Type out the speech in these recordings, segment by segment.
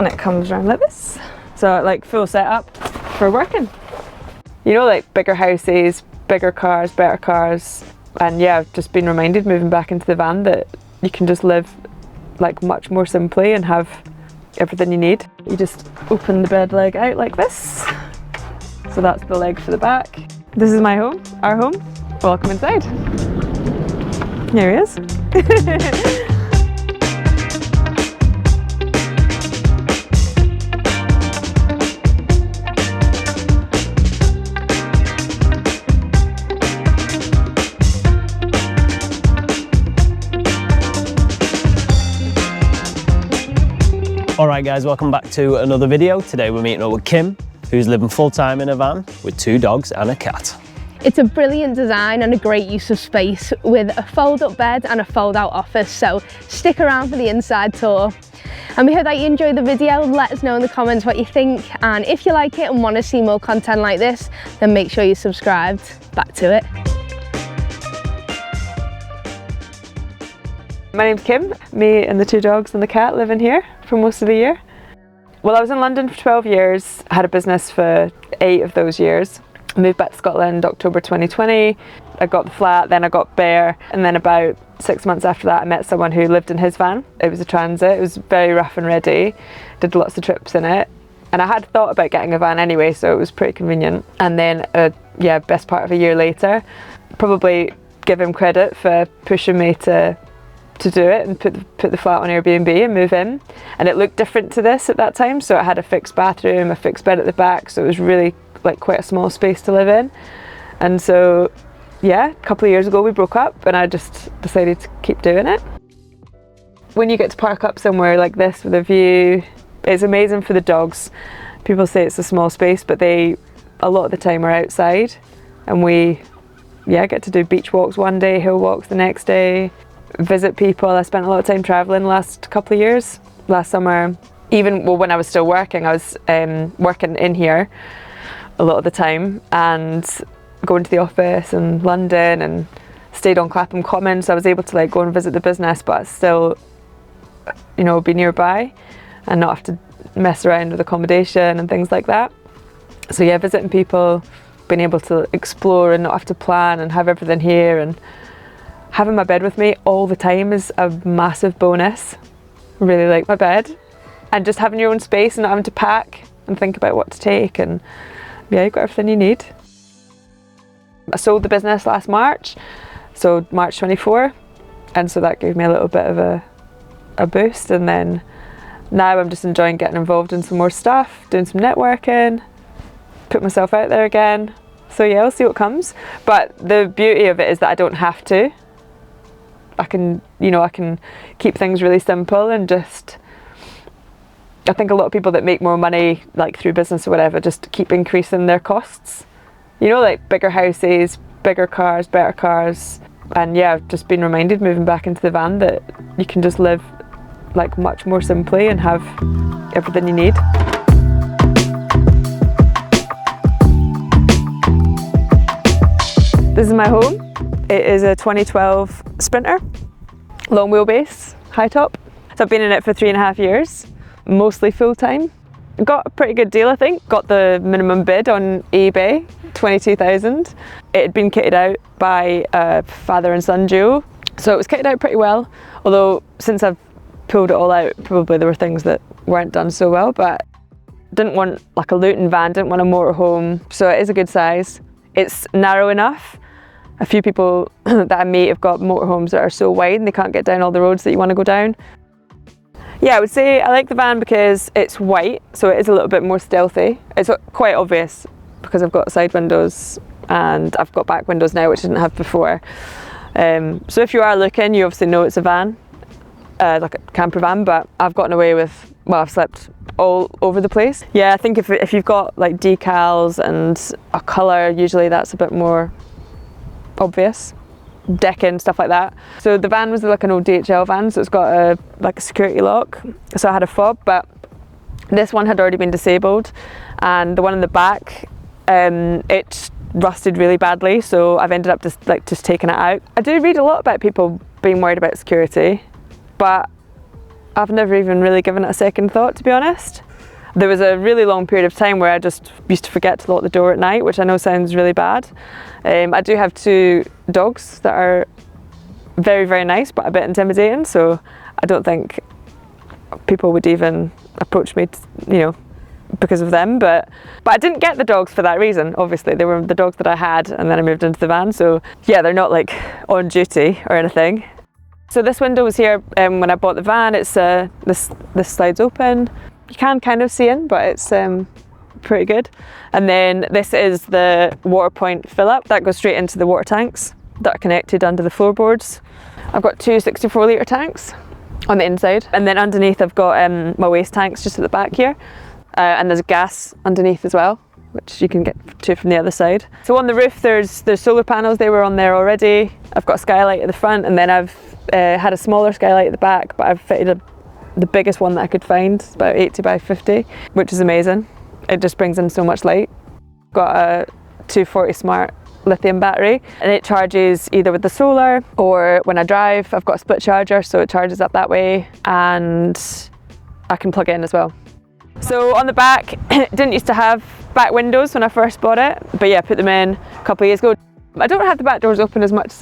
and it comes around like this. So like full setup for working. You know, like bigger houses, bigger cars, better cars. And yeah, I've just been reminded moving back into the van that you can just live like much more simply and have everything you need. You just open the bed leg out like this. So that's the leg for the back. This is my home, our home. Welcome inside. Here he is. Alright guys, welcome back to another video. Today we're meeting up with Kim, who's living full-time in a van with 2 dogs and a cat. It's a brilliant design and a great use of space with a fold-up bed and a fold-out office, so stick around for the inside tour. And we hope that you enjoyed the video. Let us know in the comments what you think, and if you like it and want to see more content like this, then make sure you're subscribed. Back to it. My name's Kim. Me and the 2 dogs and the cat live in here for most of the year. Well, I was in London for 12 years, had a business for 8 of those years. I moved back to Scotland October 2020. I got the flat, then I got Bear, and then about 6 months after that I met someone who lived in his van. It was a Transit, it was very rough and ready, did lots of trips in it. And I had thought about getting a van anyway, so it was pretty convenient. And then, best part of a year later, probably give him credit for pushing me to do it and put the flat on Airbnb and move in. And it looked different to this at that time, so it had a fixed bathroom, a fixed bed at the back, so it was really like quite a small space to live in. And so yeah, a couple of years ago we broke up and I just decided to keep doing it. When you get to park up somewhere like this with a view, it's amazing for the dogs. People say it's a small space, but they a lot of the time are outside, and we get to do beach walks one day, hill walks the next day, visit people. I spent a lot of time traveling the last couple of years. Last summer, even when I was still working, I was working in here a lot of the time and going to the office in London, and stayed on Clapham Common, so I was able to like go and visit the business but still, you know, be nearby and not have to mess around with accommodation and things like that. So yeah, visiting people, being able to explore and not have to plan and have everything here, and having my bed with me all the time is a massive bonus. I really like my bed, and just having your own space and not having to pack and think about what to take, and yeah, you've got everything you need. I sold the business last March, so March 24, and so that gave me a little bit of a boost, and then now I'm just enjoying getting involved in some more stuff, doing some networking, put myself out there again. So yeah, we'll see what comes. But the beauty of it is that I don't have to. I can keep things really simple and just, I think a lot of people that make more money like through business or whatever just keep increasing their costs. You know, like bigger houses, bigger cars, better cars. And yeah, I've just been reminded moving back into the van that you can just live like much more simply and have everything you need. This is my home. It is a 2012 Sprinter, long wheelbase, high top. So I've been in it for 3.5 years, mostly full time. Got a pretty good deal, I think. Got the minimum bid on eBay, 22,000. It had been kitted out by a father and son duo, so it was kitted out pretty well. Although since I've pulled it all out, probably there were things that weren't done so well, but didn't want like a Luton van, didn't want a motorhome, so it is a good size. It's narrow enough. A few people that I meet have got motorhomes that are so wide and they can't get down all the roads that you want to go down. Yeah, I would say I like the van because it's white, so it is a little bit more stealthy. It's quite obvious because I've got side windows and I've got back windows now, which I didn't have before. So if you are looking, you obviously know it's a van, like a camper van, but I've gotten away with, well, I've slept all over the place. Yeah, I think if you've got like decals and a colour, usually that's a bit more obvious. Decking, stuff like that. So the van was like an old DHL van, so it's got like a security lock, so I had a fob, but this one had already been disabled, and the one in the back, it rusted really badly, so I've ended up just taking it out. I do read a lot about people being worried about security, but I've never even really given it a second thought, to be honest. There was a really long period of time where I just used to forget to lock the door at night, which I know sounds really bad. I do have 2 dogs that are very, very nice, but a bit intimidating, so I don't think people would even approach me, you know, because of them. But I didn't get the dogs for that reason, obviously. They were the dogs that I had, and then I moved into the van, so yeah, they're not like on duty or anything. So this window was here when I bought the van. It's this slides open. You can kind of see in, but it's pretty good. And then this is the water point fill up that goes straight into the water tanks that are connected under the floorboards. I've got 2 64 litre tanks on the inside, and then underneath I've got my waste tanks just at the back here, and there's gas underneath as well, which you can get to from the other side. So on the roof there's solar panels. They were on there already. I've got a skylight at the front, and then I've had a smaller skylight at the back, but I've fitted the biggest one that I could find, about 80 by 50, which is amazing. It just brings in so much light. Got a 240 smart lithium battery, and it charges either with the solar or when I drive. I've got a split charger, so it charges up that way, and I can plug it in as well. So on the back, didn't used to have back windows when I first bought it, but yeah, put them in a couple of years ago. I don't have the back doors open as much as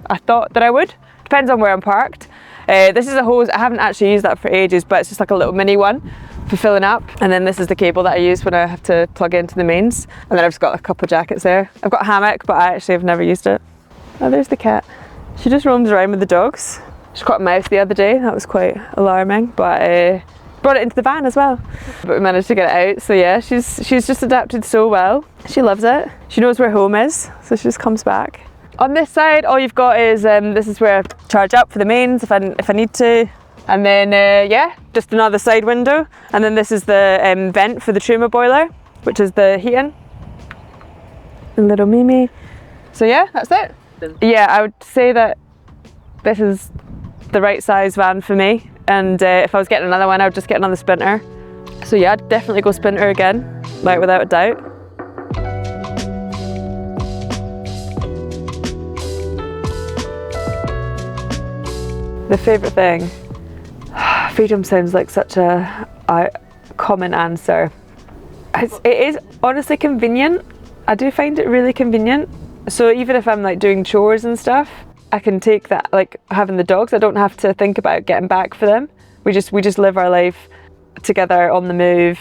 I thought that I would. Depends on where I'm parked. This is a hose. I haven't actually used that for ages, but it's just like a little mini one for filling up. And then this is the cable that I use when I have to plug into the mains. And then I've just got a couple of jackets there. I've got a hammock, but I actually have never used it. Oh, there's the cat. She just roams around with the dogs. She caught a mouse the other day. That was quite alarming, but brought it into the van as well. But we managed to get it out. So yeah, she's just adapted so well. She loves it. She knows where home is, so she just comes back. On this side, all you've got is, this is where I charge up for the mains if I need to. And then, yeah, just another side window. And then this is the vent for the Truma boiler, which is the heating. And little Mimi. So yeah, that's it. Yeah, I would say that this is the right size van for me. And if I was getting another one, I would just get another Sprinter. So yeah, I'd definitely go Sprinter again, like without a doubt. The favourite thing, freedom sounds like such a common answer. It is honestly convenient. I do find it really convenient. So even if I'm like doing chores and stuff, I can take that, like having the dogs, I don't have to think about getting back for them. We just live our life together on the move.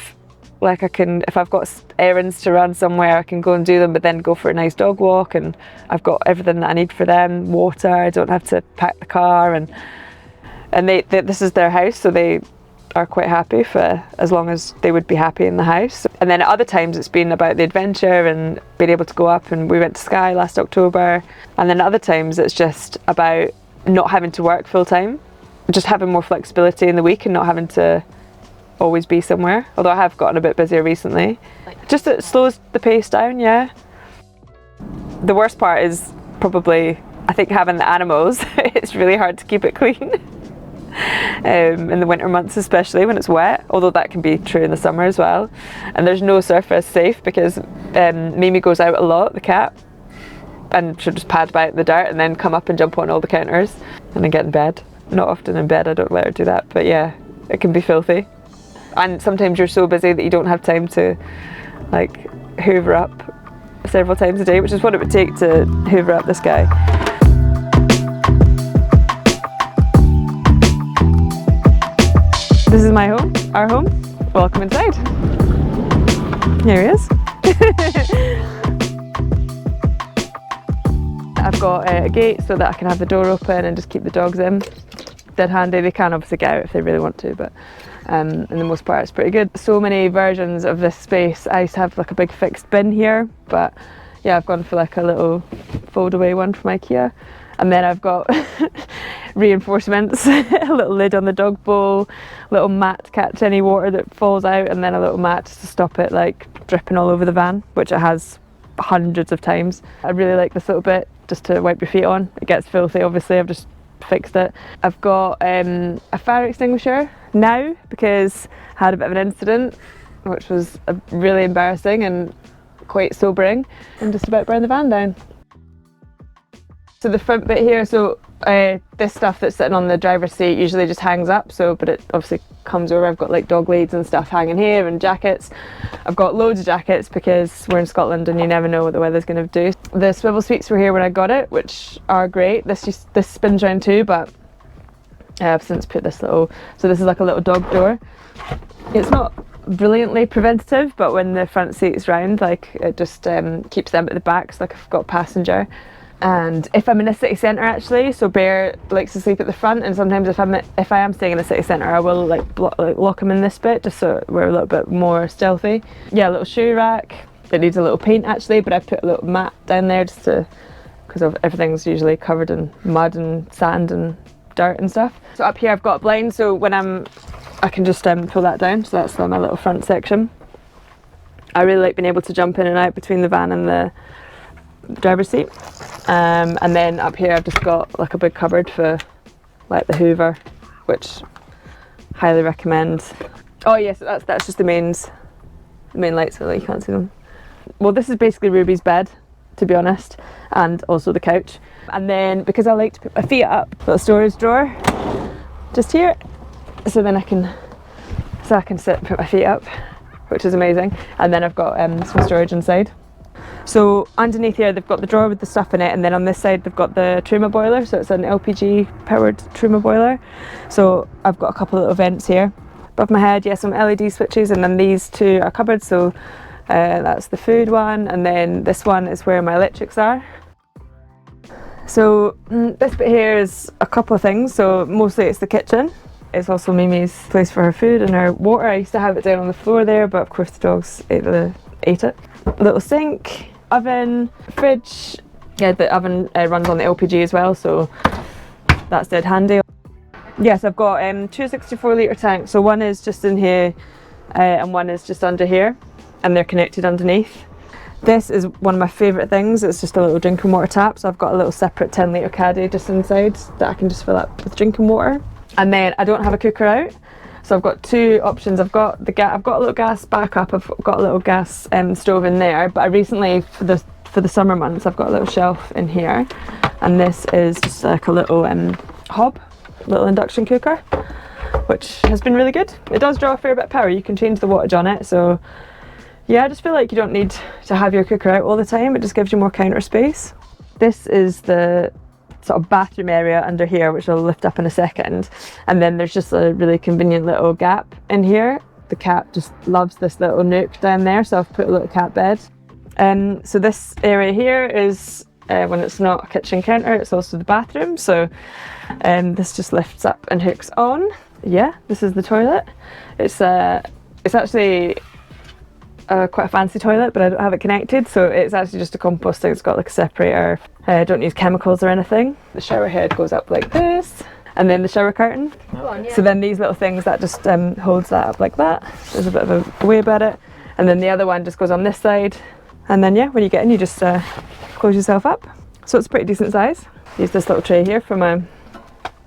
Like I can, if I've got errands to run somewhere, I can go and do them, but then go for a nice dog walk, and I've got everything that I need for them. Water, I don't have to pack the car, and this is their house, so they are quite happy for as long as they would be happy in the house. And then at other times it's been about the adventure and being able to go up, and we went to Skye last October. And then at other times it's just about not having to work full time, just having more flexibility in the week and not having to always be somewhere, although I have gotten a bit busier recently. Just it slows the pace down, yeah. The worst part is probably, I think, having the animals. It's really hard to keep it clean. In the winter months, especially when it's wet, although that can be true in the summer as well. And there's no surface safe because Mimi goes out a lot, the cat, and she'll just pad about in the dirt and then come up and jump on all the counters and then get in bed. Not often in bed, I don't let her do that, but yeah, it can be filthy. And sometimes you're so busy that you don't have time to like hoover up several times a day, which is what it would take to hoover up this guy. This is my home, our home. Welcome inside. Here he is. I've got a gate so that I can have the door open and just keep the dogs in. Dead handy. They can obviously get out if they really want to, but in the most part it's pretty good. So many versions of this space. I used to have like a big fixed bin here, but yeah, I've gone for like a little fold away one from IKEA. And then I've got reinforcements, a little lid on the dog bowl, a little mat to catch any water that falls out, and then a little mat just to stop it like dripping all over the van, which it has hundreds of times. I really like this little bit just to wipe your feet on. It gets filthy, obviously. I've just fixed it. I've got a fire extinguisher now because I had a bit of an incident, which was really embarrassing and quite sobering, and just about burned the van down. So the front bit here, so This stuff that's sitting on the driver's seat usually just hangs up, so, but it obviously comes over. I've got like dog leads and stuff hanging here, and jackets. I've got loads of jackets because we're in Scotland and you never know what the weather's going to do. The swivel seats were here when I got it, which are great. This spins around too, but I've since put this little, so this is like a little dog door. It's not brilliantly preventative, but when the front seat's round, like it just keeps them at the back, so like I've got a passenger. And if I'm in a city centre actually, so Bear likes to sleep at the front, and sometimes if I am staying in a city centre, I will like lock him in this bit just so we're a little bit more stealthy. Yeah, a little shoe rack. It needs a little paint actually, but I put a little mat down there just to, because everything's usually covered in mud and sand and dirt and stuff. So up here I've got a blind, so when I can just pull that down, so that's my little front section. I really like being able to jump in and out between the van and the driver's seat. And then up here I've just got like a big cupboard for like the Hoover, which highly recommend. Oh yes, that's just the main lights, so like you can't see them. Well, this is basically Ruby's bed, to be honest, and also the couch. And then because I like to put my feet up, little storage drawer just here, so then I can sit and put my feet up, which is amazing. And then I've got some storage inside. So underneath here they've got the drawer with the stuff in it, and then on this side they've got the Truma boiler, so it's an LPG powered Truma boiler. So I've got a couple of little vents here. Above my head, yeah, some LED switches, and then these two are cupboards, so that's the food one, and then this one is where my electrics are. So this bit here is a couple of things, so mostly it's the kitchen. It's also Mimi's place for her food and her water. I used to have it down on the floor there, but of course the dogs ate it. A little sink, oven, fridge. Yeah, the oven runs on the LPG as well, so that's dead handy. Yes, I've got two 64-litre tanks, so one is just in here and one is just under here, and they're connected underneath. This is one of my favourite things. It's just a little drinking water tap, so I've got a little separate 10-litre caddy just inside that I can just fill up with drinking water. And then I don't have a cooker out, so I've got two options. I've got a little gas backup. I've got a little gas stove in there, but I recently, for the summer months, I've got a little shelf in here, and this is just like a little hob, little induction cooker, which has been really good. It does draw a fair bit of power. You can change the wattage on it, so yeah, I just feel like you don't need to have your cooker out all the time. It just gives you more counter space. This is the sort of bathroom area under here, which I'll lift up in a second, and then there's just a really convenient little gap in here. The cat just loves this little nook down there, so I've put a little cat bed. So this area here is when it's not a kitchen counter, it's also the bathroom, so this just lifts up and hooks on. Yeah, this is the toilet. It's actually quite a fancy toilet, but I don't have it connected, so it's actually just a composting. It's got like a separator. I don't use chemicals or anything. The shower head goes up like this, and then the shower curtain. So then these little things that just holds that up like that. There's a bit of a way about it, and then the other one just goes on this side, and then yeah, when you get in you just close yourself up. So it's a pretty decent size. Use this little tray here for my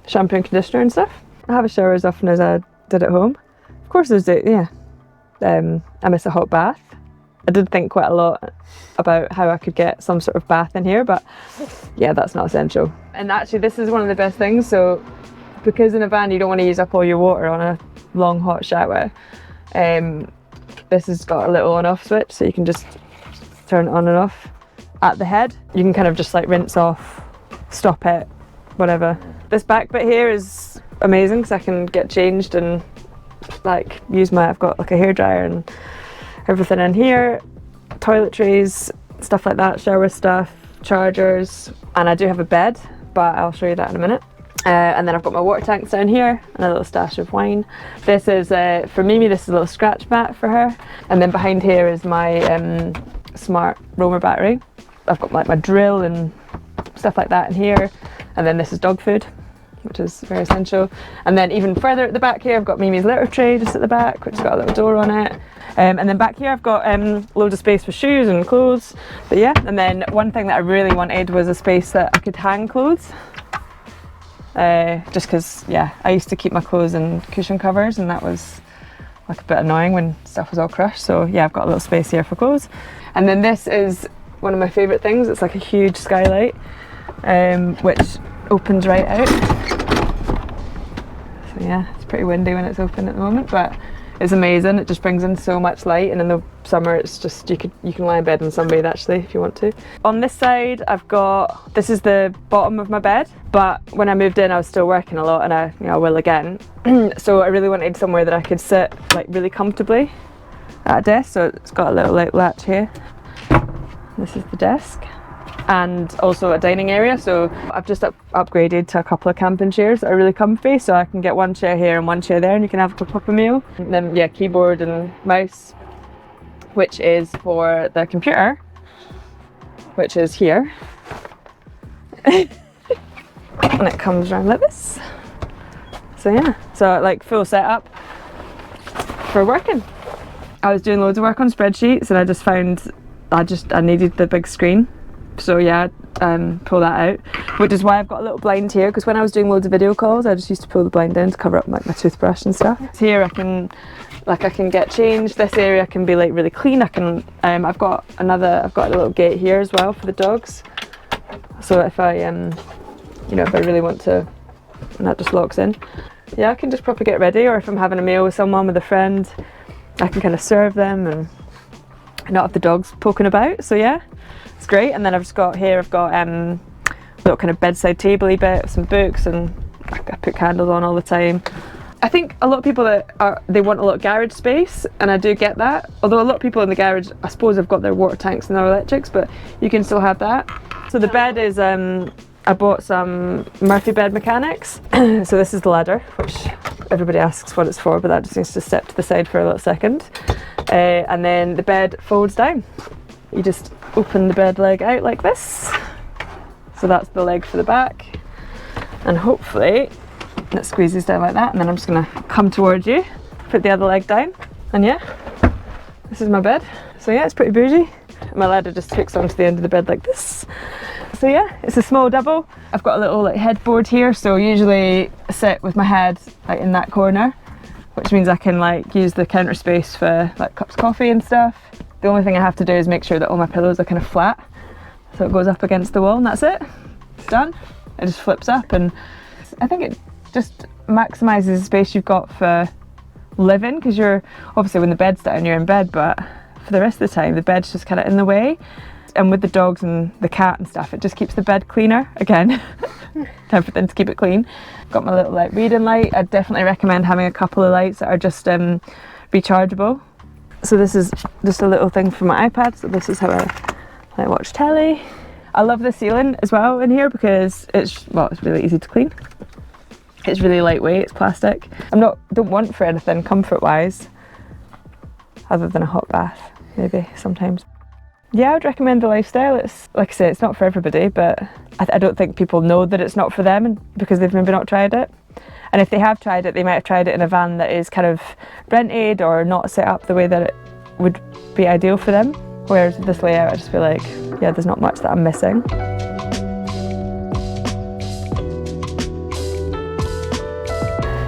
shampoo and conditioner and stuff. I have a shower as often as I did at home. Of course there's I miss a hot bath. I did think quite a lot about how I could get some sort of bath in here, but yeah, that's not essential. And actually this is one of the best things, so because in a van you don't want to use up all your water on a long hot shower, this has got a little on off switch, so you can just turn it on and off at the head. You can kind of just like rinse off, stop it, whatever. This back bit here is amazing because I can get changed and like I've got like a hairdryer and everything in here, toiletries, stuff like that, shower stuff, chargers, and I do have a bed, but I'll show you that in a minute. And then I've got my water tanks down here and a little stash of wine. This is for Mimi, this is a little scratch mat for her, and then behind here is my smart roamer battery. I've got like my drill and stuff like that in here, and then this is dog food, which is very essential. And then even further at the back here I've got Mimi's litter tray just at the back, which has got a little door on it, and then back here I've got loads of space for shoes and clothes. But yeah, and then one thing that I really wanted was a space that I could hang clothes, just because yeah, I used to keep my clothes in cushion covers and that was like a bit annoying when stuff was all crushed. So yeah, I've got a little space here for clothes. And then this is one of my favourite things. It's like a huge skylight, which opens right out. So yeah, it's pretty windy when it's open at the moment, but it's amazing. It just brings in so much light, and in the summer it's just, you can lie in bed in sunbathe actually if you want to. On this side I've got, this is the bottom of my bed, but when I moved in I was still working a lot, and I will again. So I really wanted somewhere that I could sit like really comfortably at a desk, so it's got a little like latch here. This is the desk, and also a dining area, so I've just upgraded to a couple of camping chairs that are really comfy, so I can get one chair here and one chair there, and you can have a proper meal. And then yeah, keyboard and mouse, which is for the computer, which is here. And it comes around like this. So yeah, so like full setup for working. I was doing loads of work on spreadsheets, and I just found I needed the big screen. So yeah, pull that out, which is why I've got a little blind here, because when I was doing loads of video calls I just used to pull the blind down to cover up like my toothbrush and stuff. So here I can get changed. This area can be like really clean. I can I've got a little gate here as well for the dogs, so if I you know, if I really want to, and that just locks in. Yeah, I can just proper get ready, or if I'm having a meal with someone, with a friend, I can kind of serve them and not have the dogs poking about. So yeah, it's great. And then I've just got here, I've got a little kind of bedside table-y bit with some books, and I put candles on all the time. I think a lot of people they want a lot of garage space, and I do get that. Although a lot of people in the garage, I suppose, have got their water tanks and their electrics, but you can still have that. So the bed is, I bought some Murphy bed mechanics. So this is the ladder, which everybody asks what it's for, but that just needs to step to the side for a little second. And then the bed folds down. You just open the bed leg out like this. So that's the leg for the back. And hopefully it squeezes down like that. And then I'm just gonna come towards you, put the other leg down. And yeah, this is my bed. So yeah, it's pretty bougie. My ladder just hooks onto the end of the bed like this. So yeah, it's a small double. I've got a little like headboard here, so usually I sit with my head like in that corner, which means I can like use the counter space for like cups of coffee and stuff. The only thing I have to do is make sure that all my pillows are kind of flat, so it goes up against the wall, and that's it. It's done. It just flips up, and I think it just maximises the space you've got for living, because you're obviously, when the bed's down you're in bed, but for the rest of the time the bed's just kind of in the way. And with the dogs and the cat and stuff, it just keeps the bed cleaner again. Time for them to keep it clean. Got my little like reading light. I'd definitely recommend having a couple of lights that are just rechargeable. So this is just a little thing for my iPad. So this is how I watch telly. I love the ceiling as well in here, because it's really easy to clean. It's really lightweight, it's plastic. Don't want for anything comfort wise, other than a hot bath, maybe sometimes. Yeah, I would recommend the lifestyle. It's, like I say, it's not for everybody, but I don't think people know that it's not for them because they've maybe not tried it. And if they have tried it, they might have tried it in a van that is kind of rented or not set up the way that it would be ideal for them. Whereas this layout, I just feel like, yeah, there's not much that I'm missing.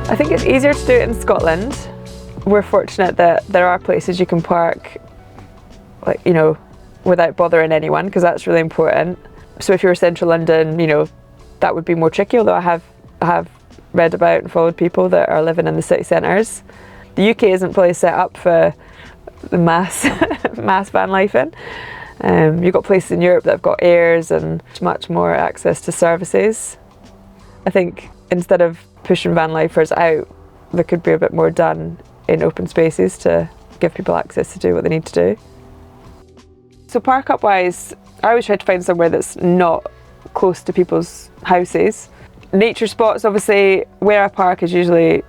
I think it's easier to do it in Scotland. We're fortunate that there are places you can park, like, you know, without bothering anyone, because that's really important. So if you're central London, you know, that would be more tricky, although I have read about and followed people that are living in the city centres. The UK isn't probably set up for the mass van life in. You've got places in Europe that have got airs and much more access to services. I think instead of pushing van lifers out, there could be a bit more done in open spaces to give people access to do what they need to do. So park up wise, I always try to find somewhere that's not close to people's houses. Nature spots, obviously, where I park is usually,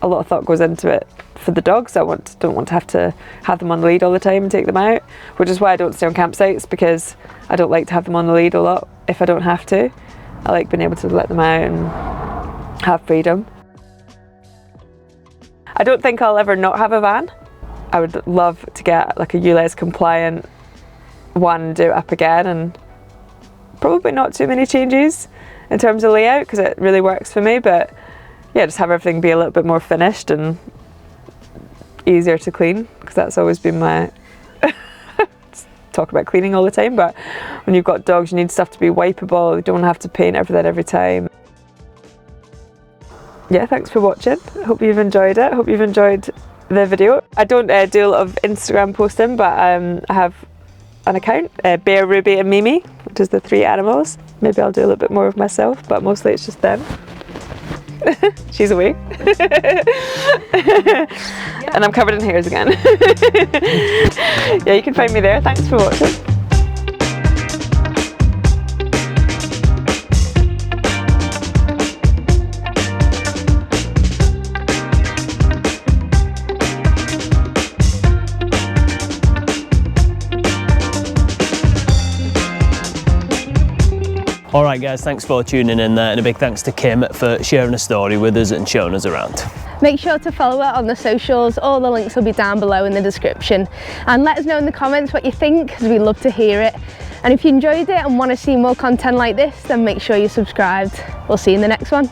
a lot of thought goes into it for the dogs. I don't want to have them on the lead all the time and take them out, which is why I don't stay on campsites, because I don't like to have them on the lead a lot if I don't have to. I like being able to let them out and have freedom. I don't think I'll ever not have a van. I would love to get like a ULEZ compliant one, do it up again, and probably not too many changes in terms of layout, because it really works for me, but yeah, just have everything be a little bit more finished and easier to clean, because that's always been my talk about cleaning all the time, but when you've got dogs, you need stuff to be wipeable. You don't have to paint everything every time. Yeah, thanks for watching. Hope you've enjoyed it. Hope you've enjoyed the video. I don't do a lot of Instagram posting, but I have an account, Bear, Ruby and Mimi, which is the 3 animals. Maybe I'll do a little bit more of myself, but mostly it's just them. She's away. And I'm covered in hairs again. Yeah, you can find me there. Thanks for watching. Alright guys, thanks for tuning in there, and a big thanks to Kim for sharing a story with us and showing us around. Make sure to follow her on the socials. All the links will be down below in the description. And let us know in the comments what you think, because we'd love to hear it. And if you enjoyed it and want to see more content like this, then make sure you're subscribed. We'll see you in the next one.